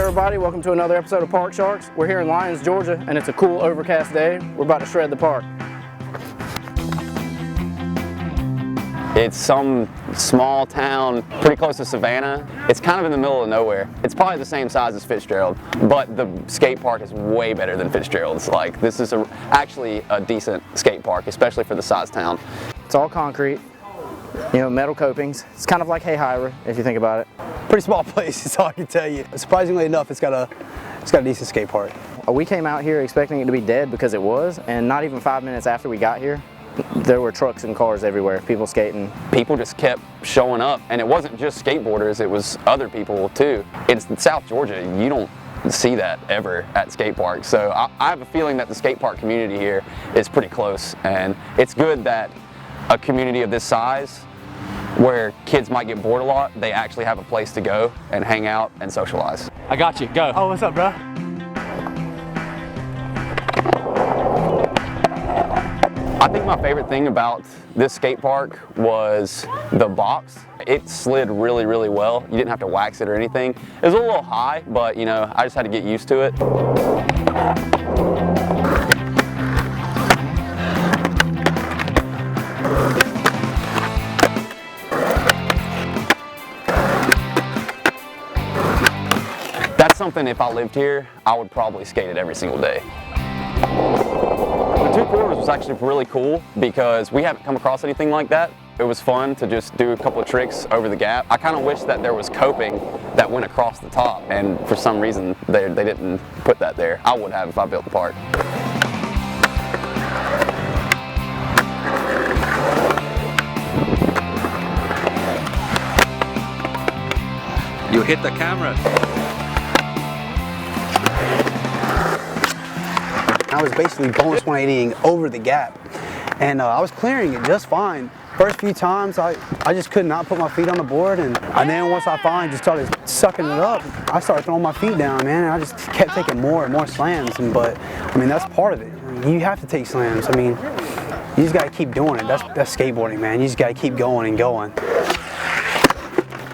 everybody? Welcome to another episode of Park Sharks. We're here in Lyons, Georgia, and it's a cool overcast day. We're about to shred the park. It's some small town pretty close to Savannah. It's kind of in the middle of nowhere. It's probably the same size as Fitzgerald, but the skate park is way better than Fitzgerald's. Like, this is actually a decent skate park, especially for the size town. It's all concrete, you know, metal copings. It's kind of like Hayhira, if you think about it. Pretty small place, that's all I can tell you. Surprisingly enough, it's got a decent skate park. We came out here expecting it to be dead because it was, and not even 5 minutes after we got here, there were trucks and cars everywhere, people skating. People just kept showing up, and it wasn't just skateboarders, it was other people too. It's South Georgia, you don't see that ever at skate parks. So I have a feeling that the skate park community here is pretty close, and it's good that a community of this size, where kids might get bored a lot, they actually have a place to go and hang out and socialize. I got you, go. Oh, what's up, bro? I think my favorite thing about this skate park was the box. It slid really, really well. You didn't have to wax it or anything. It was a little high, but you know, I just had to get used to it. That's something, if I lived here, I would probably skate it every single day. The two quarters was actually really cool because we haven't come across anything like that. It was fun to just do a couple of tricks over the gap. I kind of wish that there was coping that went across the top, and for some reason they didn't put that there. I would have if I built the park. You hit the camera. I was basically bonus 180ing over the gap, and I was clearing it just fine. First few times, I just could not put my feet on the board, and then once I finally just started sucking it up, I started throwing my feet down, man, and I just kept taking more and more slams. But I mean, that's part of it. You have to take slams. I mean, you just got to keep doing it. That's skateboarding, man. You just got to keep going and going.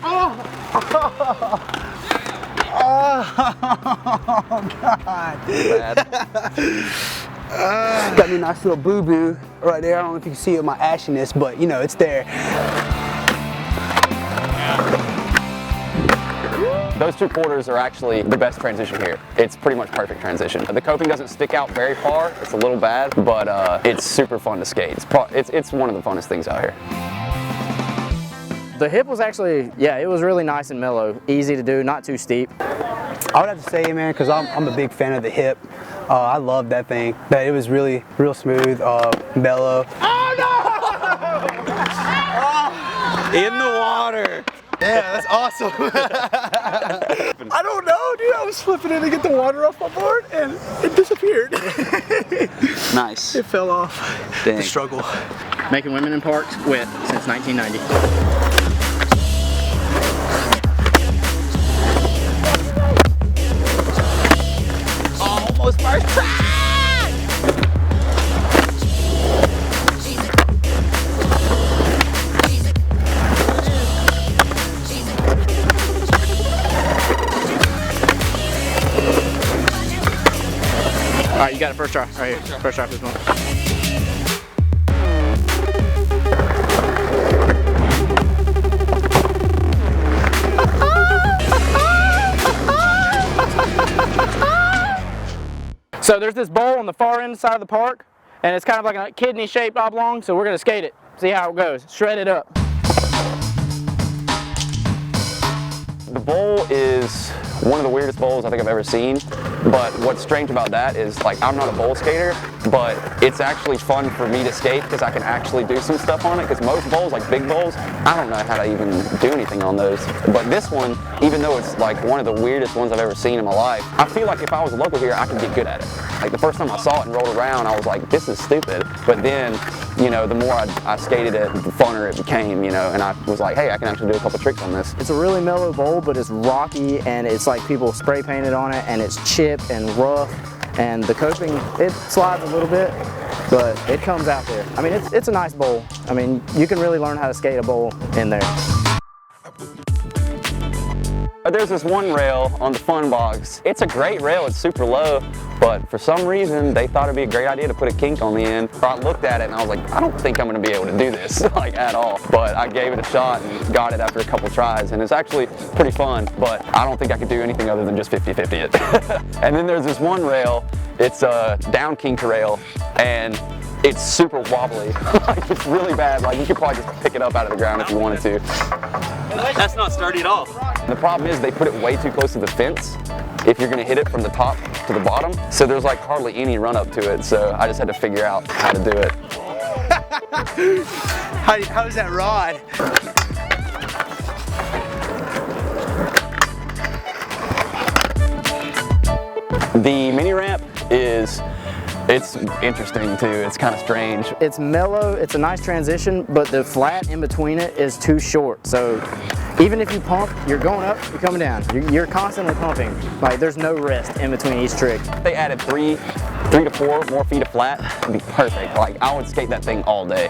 Oh, God. Got me a nice little boo-boo right there. I don't know if you can see it with my ashiness, but you know, it's there. Those two quarters are actually the best transition here. It's pretty much perfect transition. The coping doesn't stick out very far. It's a little bad, but it's super fun to skate. It's one of the funnest things out here. The hip was actually, yeah, it was really nice and mellow. Easy to do, not too steep. I would have to say, man, because I'm a big fan of the hip. I love that thing. That it was really real smooth, mellow. Oh no! In the water. Yeah, that's awesome. I don't know, dude. I was flipping it to get the water off my board, and it disappeared. Nice. It fell off. Dang. The struggle. Making women in parks wet since 1990. Almost first try! All right, you got it first try, right here. First try for this one. So there's this bowl on the far end side of the park, and it's kind of like a kidney-shaped oblong, so we're gonna skate it, see how it goes, shred it up. The bowl is one of the weirdest bowls I think I've ever seen, but what's strange about that is, like, I'm not a bowl skater, but it's actually fun for me to skate because I can actually do some stuff on it, because most bowls, like big bowls, I don't know how to even do anything on those. But this one, even though it's like one of the weirdest ones I've ever seen in my life, I feel like if I was a local here, I could get good at it. Like, the first time I saw it and rolled around, I was like, this is stupid. But then, you know, the more I skated it, the funner it became, you know, and I was like, hey, I can actually do a couple tricks on this. It's a really mellow bowl, but it's rocky, and it's like people spray painted on it, and it's chipped and rough, and the coping, it slides a little bit, but it comes out there. I mean, it's a nice bowl. I mean, you can really learn how to skate a bowl in there. There's this one rail on the fun box. It's a great rail, it's super low, but for some reason they thought it'd be a great idea to put a kink on the end. So I looked at it and I was like, I don't think I'm gonna be able to do this like at all. But I gave it a shot and got it after a couple tries, and it's actually pretty fun, but I don't think I could do anything other than just 50-50 it. And then there's this one rail, it's a down kink rail, and it's super wobbly. Like, it's really bad. Like, you could probably just pick it up out of the ground if you wanted to. That's not sturdy at all. The problem is they put it way too close to the fence if you're gonna hit it from the top to the bottom. So there's like hardly any run up to it. So I just had to figure out how to do it. How's that rod? The mini ramp it's interesting too. It's kind of strange. It's mellow, it's a nice transition, but the flat in between it is too short. So even if you pump, you're going up, you're coming down. You're constantly pumping. Like, there's no rest in between each trick. If they added three to four more feet of flat, it'd be perfect. Like, I would skate that thing all day.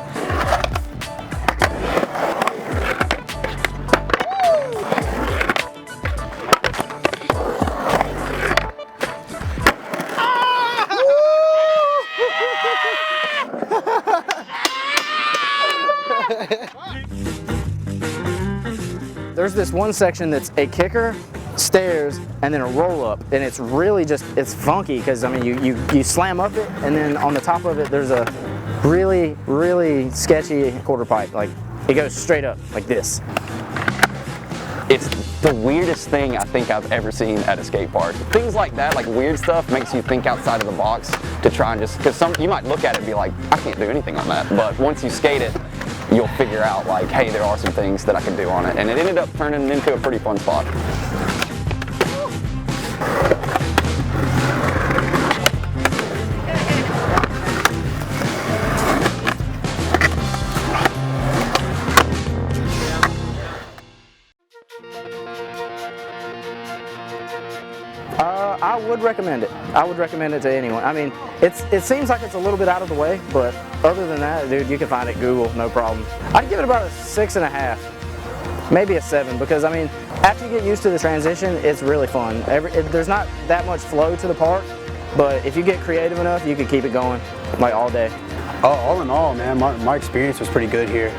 There's this one section that's a kicker, stairs, and then a roll up, and it's really just, it's funky because I mean you slam up it, and then on the top of it there's a really sketchy quarter pipe. Like, it goes straight up like this. It's the weirdest thing I think I've ever seen at a skate park. Things like that, like weird stuff, makes you think outside of the box to try and just, because you might look at it and be like, I can't do anything on that. But once you skate it, you'll figure out like, hey, there are some things that I can do on it. And it ended up turning into a pretty fun spot. I would recommend it. I would recommend it to anyone. I mean, it seems like it's a little bit out of the way, but other than that, dude, you can find it Google, no problem. I'd give it about a 6.5, maybe a 7, because I mean, after you get used to the transition, it's really fun. There's not that much flow to the park, but if you get creative enough, you can keep it going like all day. All in all, man, my experience was pretty good here.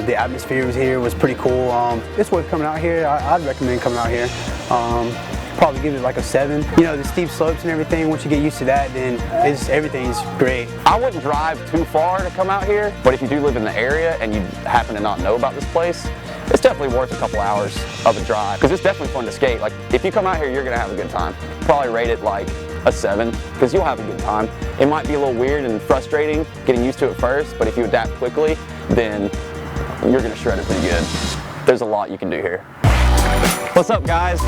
The atmosphere was pretty cool. It's worth coming out here. I'd recommend coming out here. Probably give it like a 7. You know, the steep slopes and everything, once you get used to that, then everything's great. I wouldn't drive too far to come out here, but if you do live in the area and you happen to not know about this place, it's definitely worth a couple hours of a drive, because it's definitely fun to skate. Like, if you come out here, you're gonna have a good time. Probably rate it like a 7, because you'll have a good time. It might be a little weird and frustrating getting used to it first, but if you adapt quickly, then you're gonna shred it pretty good. There's a lot you can do here. What's up, guys?